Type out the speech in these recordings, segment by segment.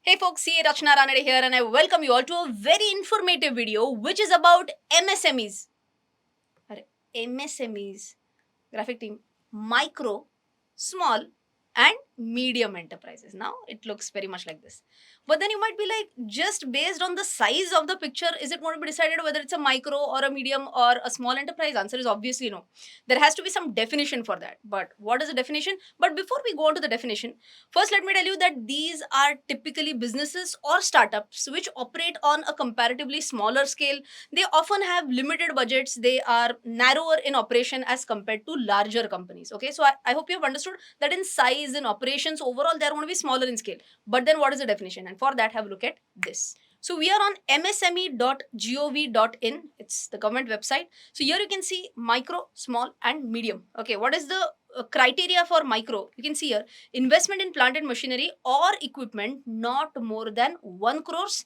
Hey folks, CA Rachana Ranade here and I welcome you all to a very informative video which is about MSMEs. अरे, MSMEs, graphic team, micro, small and medium enterprises. Now it looks very much like this. But then you might be like, just based on the size of the picture, is it going to be decided whether it's a micro or a medium or a small enterprise? Answer is obviously no. There has to be some definition for that. But what is the definition? But before we go on to the definition, first let me tell you that these are typically businesses or startups which operate on a comparatively smaller scale. They often have limited budgets. They are narrower in operation as compared to larger companies. Okay, so I hope you have understood that in size, in operations, overall, they're going to be smaller in scale. But then what is the definition? And for that, have a look at this. So we are on msme.gov.in. It's the government website. So here you can see micro, small, and medium. Okay, what is the criteria for micro? You can see here investment in plant and machinery or equipment not more than 1 crores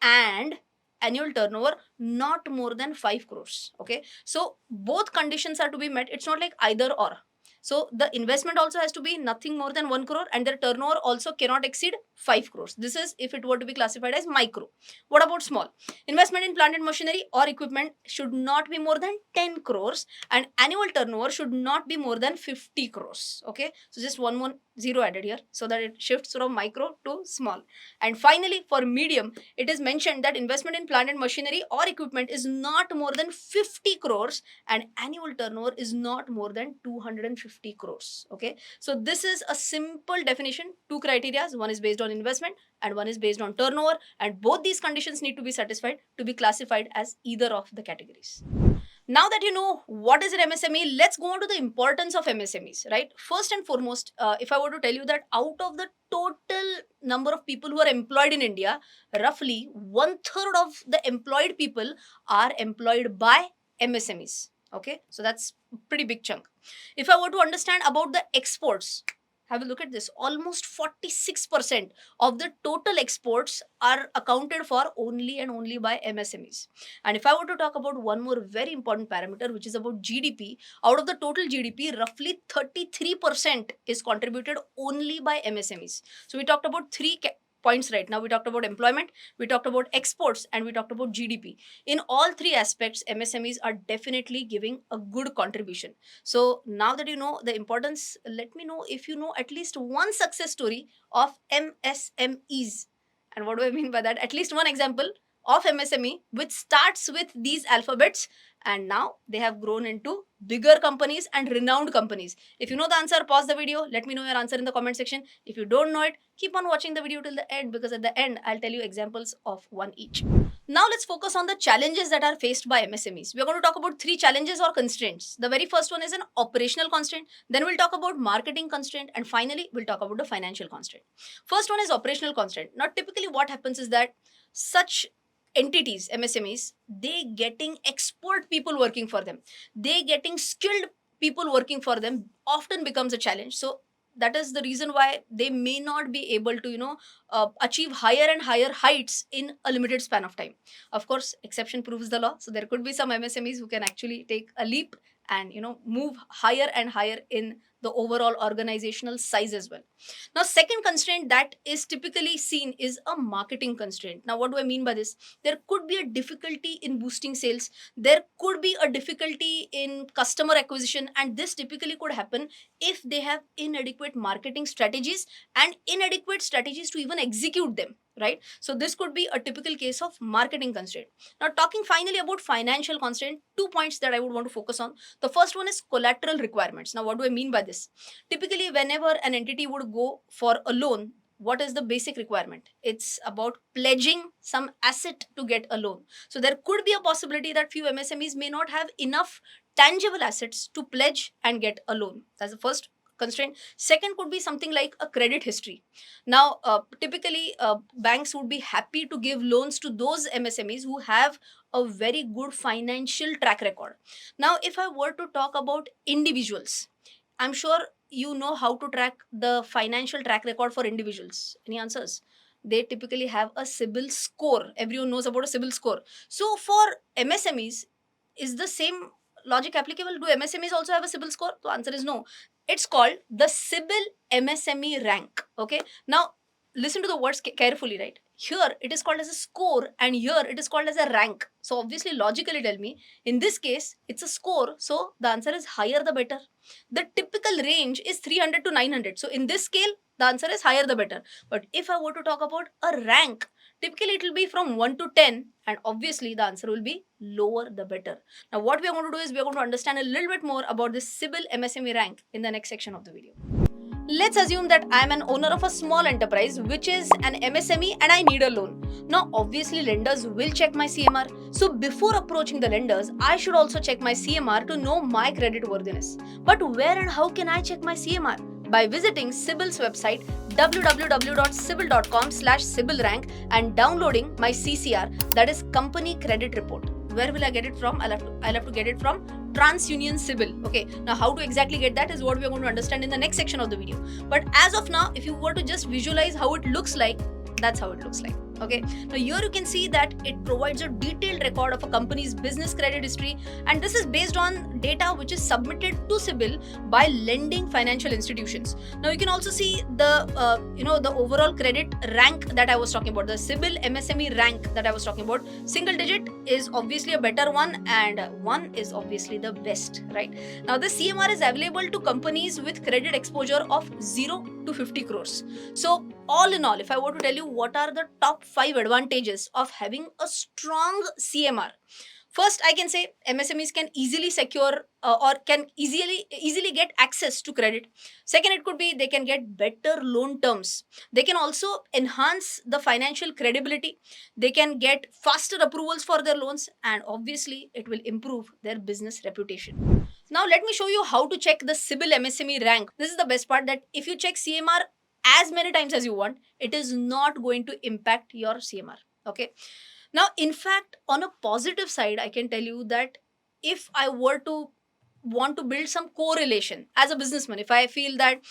and annual turnover not more than 5 crores. Okay, so both conditions are to be met. It's not like either or. So the investment also has to be nothing more than 1 crore and their turnover also cannot exceed 5 crores. This is if it were to be classified as micro. What about small? Investment in plant and machinery or equipment should not be more than 10 crores and annual turnover should not be more than 50 crores. Okay, so just one more zero added here so that it shifts from micro to small. And finally, for medium, it is mentioned that investment in plant and machinery or equipment is not more than 50 crores and annual turnover is not more than 250 crores. Okay, so this is a simple definition. Two criteria, one is based on investment and one is based on turnover, and both these conditions need to be satisfied to be classified as either of the categories. Now that you know what is an MSME, let's go on to the importance of MSMEs, right? First and foremost, if I were to tell you that out of the total number of people who are employed in India, roughly 1/3 of the employed people are employed by MSMEs. Okay, so that's a pretty big chunk. If I were to understand about the exports, have a look at this. Almost 46% of the total exports are accounted for only and only by MSMEs. And if I were to talk about one more very important parameter, which is about GDP, out of the total GDP, roughly 33% is contributed only by MSMEs. So we talked about three points right now. We talked about employment, we talked about exports, and we talked about GDP. In all three aspects, MSMEs are definitely giving a good contribution. So now that you know the importance, let me know if you know at least one success story of MSMEs. And what do I mean by that? At least one example of MSME which starts with these alphabets and now they have grown into bigger companies and renowned companies. If you know the answer, pause the video. Let me know your answer in the comment section. If you don't know it, keep on watching the video till the end because at the end, I'll tell you examples of one each. Now let's focus on the challenges that are faced by MSMEs. We're going to talk about three challenges or constraints. The very first one is an operational constraint. Then we'll talk about marketing constraint. And finally, we'll talk about the financial constraint. First one is operational constraint. Now, typically what happens is that such entities, MSMEs, they getting expert people working for them. They getting skilled people working for them often becomes a challenge. So that is the reason why they may not be able to, achieve higher and higher heights in a limited span of time. Of course, exception proves the law. So there could be some MSMEs who can actually take a leap and move higher and higher in the overall organizational size as well. Now, second constraint that is typically seen is a marketing constraint. Now, what do I mean by this? There could be a difficulty in boosting sales. There could be a difficulty in customer acquisition, and this typically could happen if they have inadequate marketing strategies and inadequate strategies to even execute them, right? So this could be a typical case of marketing constraint. Now, talking finally about financial constraint, 2 points that I would want to focus on. The first one is collateral requirements. Now, what do I mean by this? Typically, whenever an entity would go for a loan, what is the basic requirement? It's about pledging some asset to get a loan. So there could be a possibility that few MSMEs may not have enough tangible assets to pledge and get a loan. That's the first constraint. Second could be something like a credit history. Now, typically, banks would be happy to give loans to those MSMEs who have a very good financial track record. Now, if I were to talk about individuals, I'm sure you know how to track the financial track record for individuals. Any answers? They typically have a CIBIL score. Everyone knows about a CIBIL score. So for MSMEs, is the same logic applicable? Do MSMEs also have a CIBIL score? The answer is no. It's called the CIBIL MSME rank. Okay. Now, listen to the words carefully, right? Here it is called as a score, and here it is called as a rank. So obviously, logically tell me, in this case, it's a score. So the answer is higher the better. The typical range is 300 to 900. So in this scale, the answer is higher the better. But if I were to talk about a rank, typically it will be from 1 to 10, and obviously the answer will be lower the better. Now, what we are going to do is we are going to understand a little bit more about this CIBIL MSME rank in the next section of the video. Let's assume that I am an owner of a small enterprise which is an MSME and I need a loan. Now, obviously, lenders will check my CMR. So, before approaching the lenders, I should also check my CMR to know my credit worthiness. But where and how can I check my CMR? By visiting CIBIL's website www.cibil.com/CIBILrank and downloading my CCR, that is Company Credit Report. Where will I get it from? I'll have to get it from TransUnion CIBIL. Okay, now how to exactly get that is what we are going to understand in the next section of the video. But as of now, if you were to just visualize how it looks like, that's how it looks like. Okay, now here you can see that it provides a detailed record of a company's business credit history, and this is based on data which is submitted to CIBIL by lending financial institutions. Now you can also see the the overall credit rank that I was talking about, the CIBIL MSME rank that I was talking about. Single digit is obviously a better one, and one is obviously the best, right? Now the CMR is available to companies with credit exposure of 0 to 50 crores. So all in all, if I were to tell you what are the top 5 advantages of having a strong CMR, first I can say MSMEs can easily secure or can easily get access to credit. Second, it could be they can get better loan terms. They can also enhance the financial credibility. They can get faster approvals for their loans, and obviously it will improve their business reputation. Now let me show you how to check the CIBIL MSME rank. This is the best part, that if you check CMR as many times as you want, it is not going to impact your CMR. Okay. Now, in fact, on a positive side, I can tell you that if I were to want to build some correlation as a businessman, if I feel that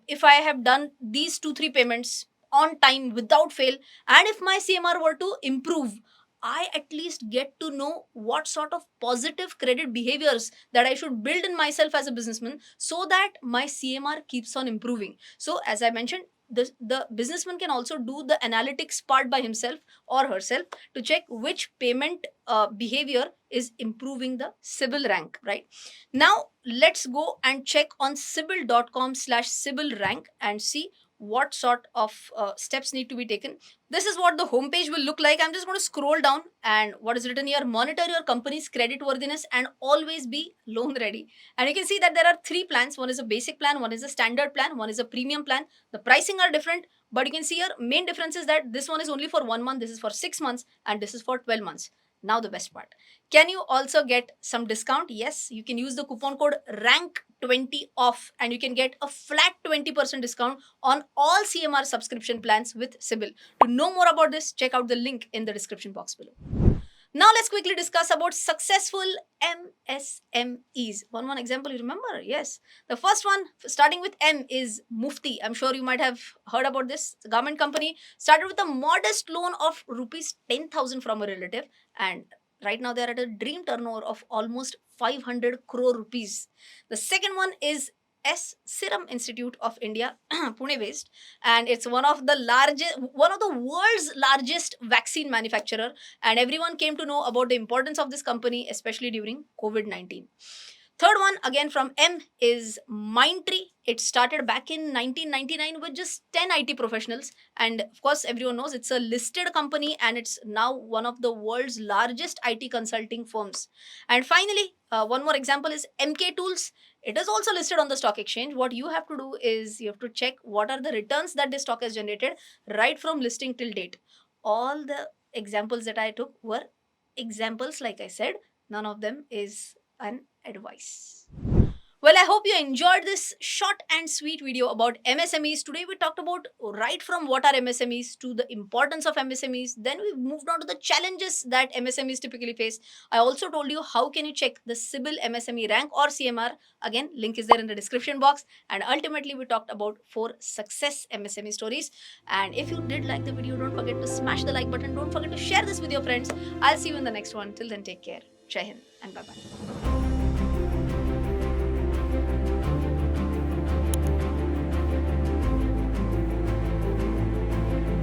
if I have done these 2 3 payments on time without fail, and if my CMR were to improve, I at least get to know what sort of positive credit behaviors that I should build in myself as a businessman, so that my CMR keeps on improving. So, as I mentioned, the businessman can also do the analytics part by himself or herself to check which payment behavior is improving the CIBIL rank, right? Now, let's go and check on cibil.com/CIBIL rank and see what sort of steps need to be taken. This is what the homepage will look like. I'm just going to scroll down, and what is written here: monitor your company's credit worthiness and always be loan ready. And you can see that there are 3 plans. One is a basic plan, one is a standard plan, one is a premium plan. The pricing are different, but you can see here main difference is that this one is only for 1 month, this is for 6 months, and this is for 12 months. Now the best part. Can you also get some discount? Yes, you can use the coupon code RANK20 off, and you can get a flat 20% discount on all CMR subscription plans with CIBIL. To know more about this, check out the link in the description box below. Now let's quickly discuss about successful MSMEs. One example you remember? Yes. The first one, starting with M, is Mufti. I'm sure you might have heard about this. The government company started with a modest loan of rupees 10,000 from a relative, and right now they're at a dream turnover of almost 500 crore rupees. The second one is Serum Institute of India, Pune based, and it's one of the world's largest vaccine manufacturer, and everyone came to know about the importance of this company, especially during COVID-19. Third one, again from M, is Mindtree. It started back in 1999 with just 10 IT professionals. And of course, everyone knows it's a listed company, and it's now one of the world's largest IT consulting firms. And finally, one more example is MK Tools. It is also listed on the stock exchange. What you have to do is you have to check what are the returns that this stock has generated right from listing till date. All the examples that I took were examples, like I said. None of them is an advice. Well, I hope you enjoyed this short and sweet video about MSMEs. Today we talked about right from what are MSMEs to the importance of MSMEs. Then we moved on to the challenges that MSMEs typically face. I also told you how can you check the CIBIL MSME rank or CMR. Again, link is there in the description box. And ultimately we talked about 4 success MSME stories. And if you did like the video, don't forget to smash the like button. Don't forget to share this with your friends. I'll see you in the next one. Till then, take care. Jai Hind and bye-bye.